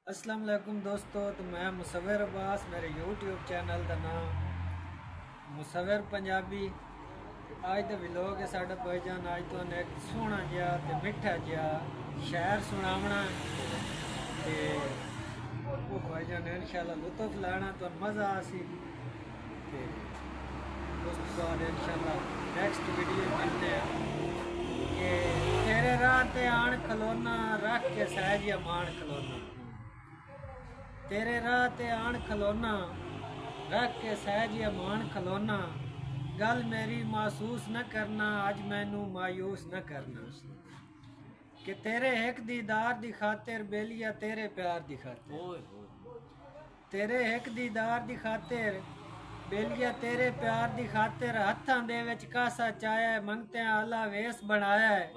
अस्सलाम वालेकुम दोस्तों। तो मैं मुसव्विर अब्बास, मेरे यूट्यूब चैनल का नाम मुसव्विर पंजाबी। आज का व्लॉग है साडा भाईजान। आज तो एक सोहना जिहा ते मिठा जिहा शायर सुनावना ते वो भाईजान ने इंशाल्लाह लुत्फ लाना तो मज़ा आसी ते उस बाद इंशाल्लाह नेक्स्ट वीडियो मिलते हैं कि तेरे राह ते आन खलोना रख के सहजिया मान खलोना। तेरे राह ते आन खलोना रख के सहजिया मान खलोना। गल मेरी महसूस न करना, अज मैनू मायूस न करना। कि तेरे एक दीदार दी खातिर बेलिया तेरे प्यार दी खातिर। तेरे एक दीदार दी खातिर बेलिया तेरे प्यार दी खातिर। हत्थां दे विच कासा चाया मंगते आला वेस बनाया है।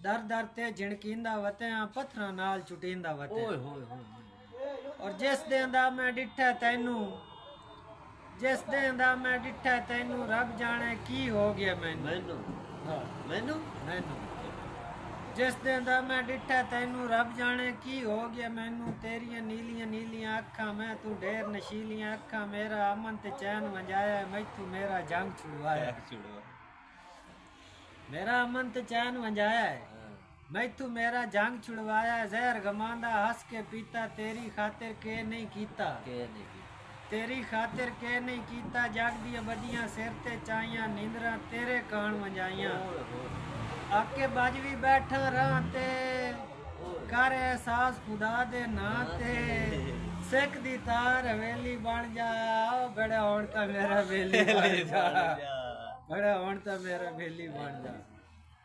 दर दर ते झिणकींदा वत्या पत्थरां नाल चुटींदा वत्या। और जिस दिन दा मैं डिठा तैनू, जिस दिन दा मैं डिठा तैनू, रब जाने की हो गया मैनू। मैनू मैनू जिस दिन दा मैं डिठा तैनू, रब जाने की हो गया मैनू। तेरिया नीलियां नीलियां अखा मैं तू ढेर नशीलियां अखा। मेरा अमन ते चैन वंजाया मैथू मेरा जंग छुड़वाया। मेरा अमन ते चैन वंजाया है मैथू मेरा जंग छुड़वाया। जहर गमांदा हंस के पीता, तेरी खातिर के नहीं कीता। तेरी खातिर के नहीं कीता। जग दिया बदियां सिर ते चाइयां, नींदरा तेरे कान वंजाइयां। आके बाजवी बैठा राह ते, कर एहसास खुदा दे नां ते। सिख दी तार हवेली बन जा, बड़ा होण ता मेरा बेली बन जा। बड़ा होण ता मेरा बेली बन जा।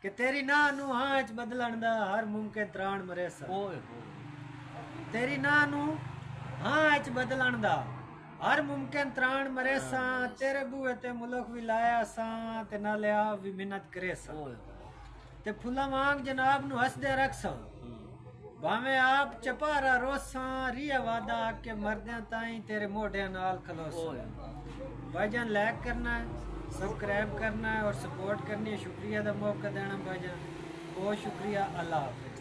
कि तेरी नां नू हां च बदलन दा हर मुमकिन त्राण मरे सा। तेरी नां नू हां च बदलन दा हर मुमकिन त्राण मरे सा। तेरे बूहे ते मुल्क भी लाया सा ते नाले आप भी मिन्नत करे सा। ते फुल्ला वांग जनाब नू हसदे रख सा, भावें आप चपारा रोसा। रिया वादा आके मरदे ताई तेरे मोढ़े नाल खलोसा। भाईजान लाइक करना है, सब्सक्राइब करना है और सपोर्ट करनी है। शुक्रिया का मौका देना भाईजान, बहुत शुक्रिया। अल्लाह हाफिज़।